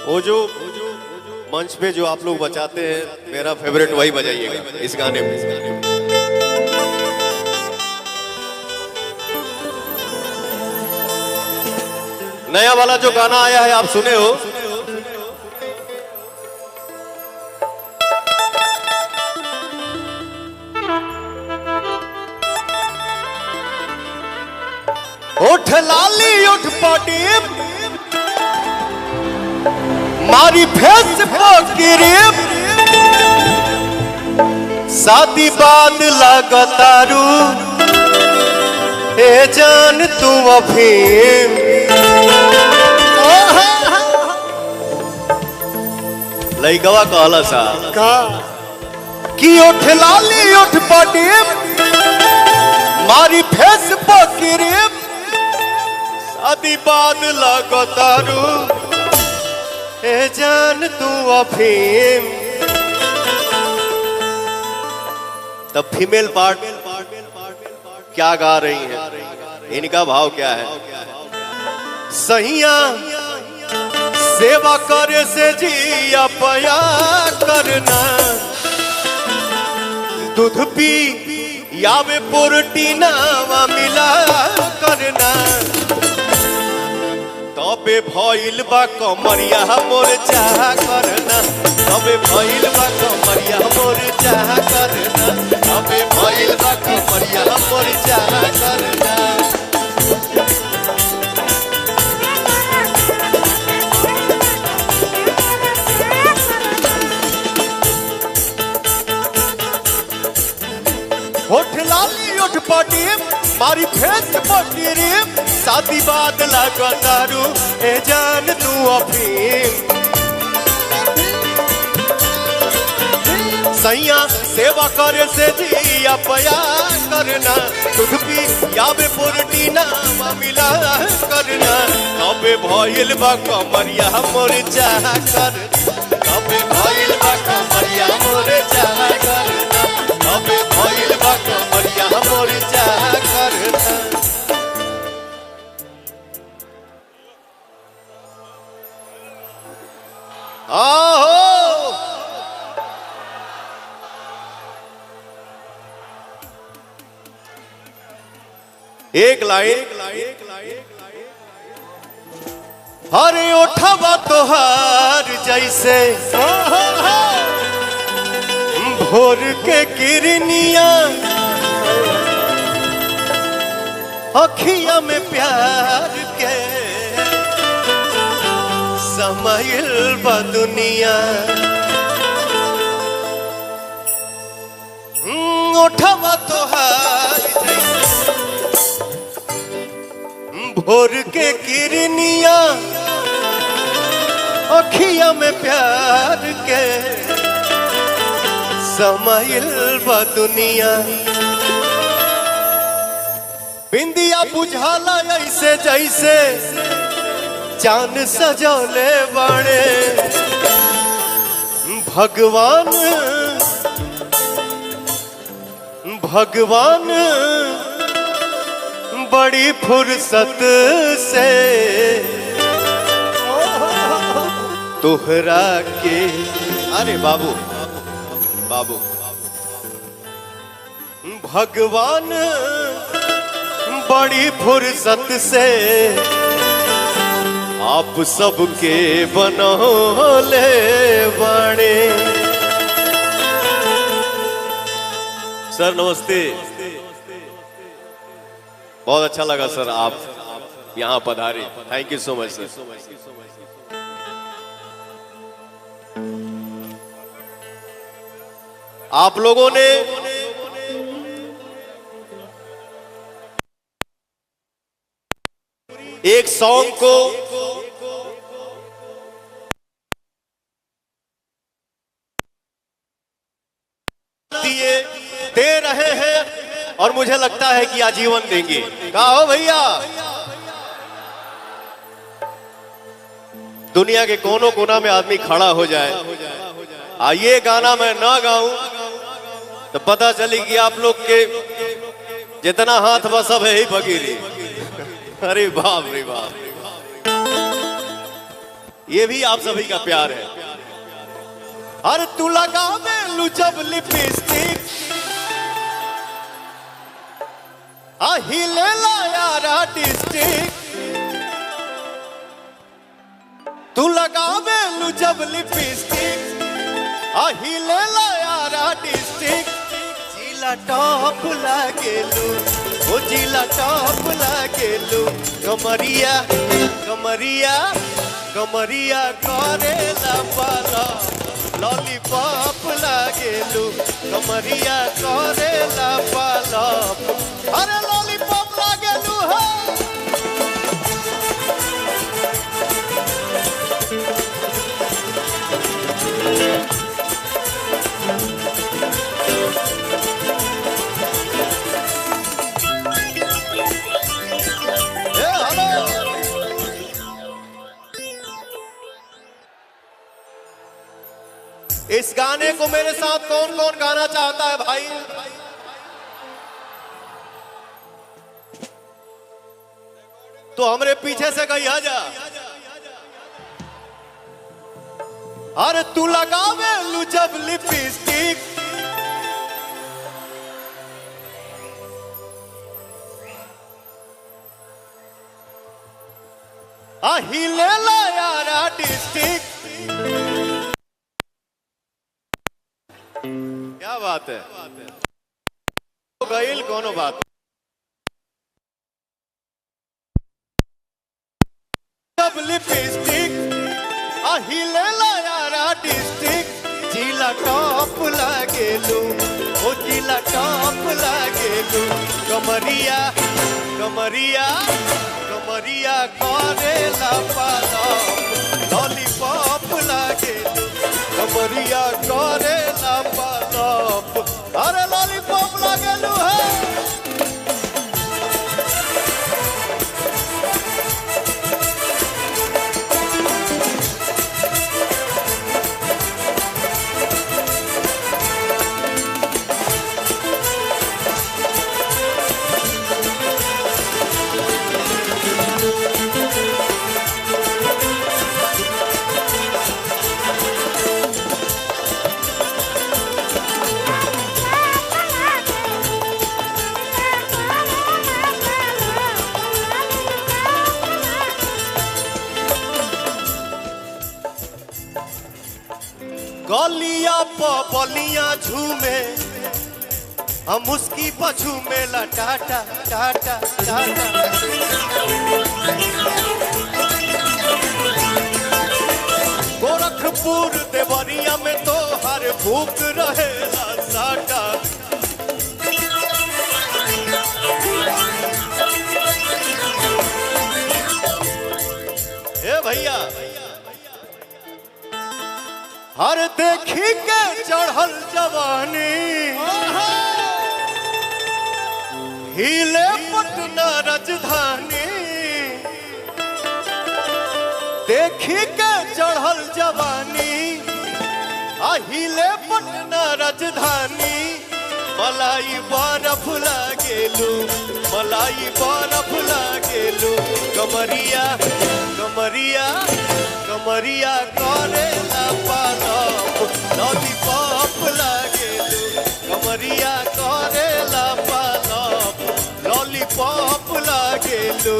वो जो मंच पे जो आप लोग बजाते हैं मेरा फेवरेट वही बजाइएगा इस गाने में। नया वाला जो गाना आया है आप सुने हो? उठ लाली उठ पाटी मारी फेसबुक की रेप शादी बाद लगातारू ए जान तू अफीम लइकवा कहला सा का कि उठ लाली उठ पाटी मारी फेसबुक की रेप शादी बाद लगातारू ए जान तू अफीम। तब फीमेल पार्ट क्या गा रही है, इनका भाव क्या है? सहिया सेवा करे से जिया पया करना दूध पी यावे प्रोटीना मिला करना तबे भइल बा कमरिया मोर चाह करना तबे भइल बा कमरिया मोर चाह करना तबे भइल बा कमरिया मोर चाह करना। होठ लाली उठ पाटी मारी फेस पटी रे शादी बाद लगातारू ए जान तू अफीम। सैया सेवा करे से जिया पया करना दूध पी यावे प्रोटीना मिला करना तबे भइल बा कमरिया मोर चाह कर तबे भइल बा कमरिया मोर चाह करना तबे भइल बा कमरिया मोर चाह करना। आहो एक लाइन हरे उठवा तोहार जैसे भोर के किरनिया अखिया में प्यार के समाइल बा दुनिया उठवा तोहार भोर के किरनिया अखिया में प्यार के समाइल बा दुनिया बिंदिया बुझाला ऐसे जैसे चांद सजौले बड़े भगवान भगवान बड़ी फुर्सत से तोहरा के अरे बाबू बाबू भगवान बड़ी फुर्सत से आप सबके बनौले बाणे। सर नमस्ते, बहुत अच्छा लगा सर आप यहाँ पधारे, थैंक यू सो मच सर। आप लोगों ने एक सॉन्ग को दे रहे हैं और मुझे लगता है कि आजीवन देंगे। कहा हो भैया, दुनिया के कोनों कोना में आदमी खड़ा हो जाए, ये गाना मैं ना गाऊं तो पता चली कि आप लोग के जितना हाथ बस सब है ही फकीरी। अरे बाप रे बाप, ये भी आप सभी का प्यार है। अरे तू लगावे लू जब लिपस्टिक हिले ला यारा डिस्ट्रिक्ट, तू लगावे लू जब लिपस्टिक हिले ला यारा डिस्ट्रिक्ट, जिला टॉप लागेलू ओ जिला टॉप लागेलू, कमरिया कमरिया कमरिया करेला पाला लॉलीपॉप लागेलू, कमरिया करेला पाला अरे लॉलीपॉप लागेलू है। इस गाने को मेरे साथ कौन कौन गाना चाहता है भाई? तो हमरे पीछे से कहीं आ जा। अरे तू लगावे लू जब लिपस्टिक हिले ला यारा डिस्ट्रिक्ट, क्या बात है गईल कोनो बात जब लिपस्टिक हिले ला यारा डिस्ट्रिक्ट, जिला टॉप लागेलू ओ जिला टॉप लागेलू, कमरिया कमरिया कमरिया करेला पाला लॉलीपॉप लागेलू, कमरिया करेला पाला अरे लॉलीपॉप लागेलू है। गलिया बलिया झूमे हम उसकी पछू में टाटा टाटा टाटा, गोरखपुर देवरिया में तो हर भूख रहेला साटा, ए भैया हर देखी के चढ़ल जवानी हिले पटना राजधानी, देखी के चढ़ल जवानी हिले पटना राजधानी, मलाई बर्फ लागेलू मलाई बर्फ लागेलू, कमरिया कमरिया कमरिया करेला पाला लॉलीपॉप लागेलू, कमरिया करेला पाला लॉलीपॉप लागेलू।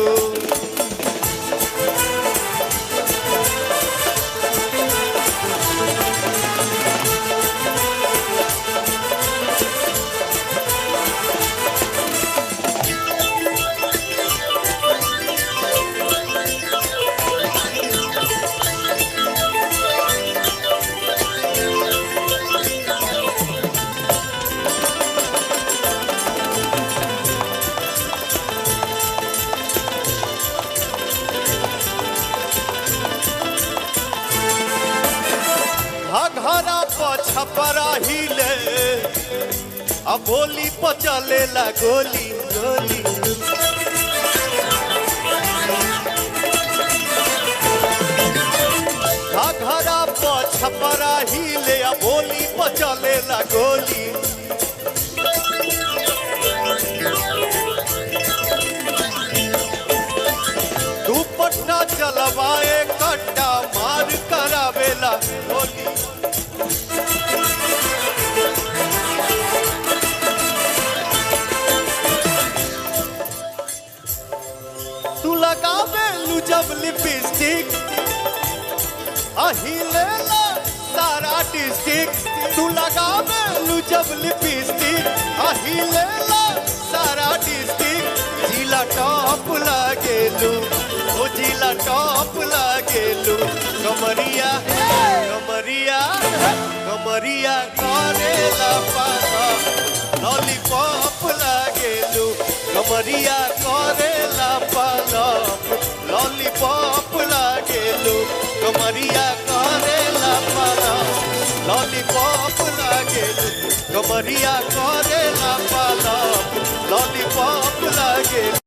घरा पछपरा हिले अब बोली पचलेला गोली गोली, घरा पछपरा हिले अब बोली पचलेला गोली, तू पटना चलवाए कट्टा मार लिपस्टिक अहिलेला सारा डिस्ट्रिक्ट तू लगावे लू जब लिपस्टिक अहिलेला सारा डिस्ट्रिक्ट जिला टॉप लागेलू ओ जिला टॉप लागेलू कमरिया कमरिया कमरिया करेला पाना लॉलीपॉप लागेलू कमरिया करेला पाना लॉलीपॉप लागेलू कमरिया करेला पाना लॉलीपॉप लागेलू कमरिया करेला पाना लॉलीपॉप लागेलू।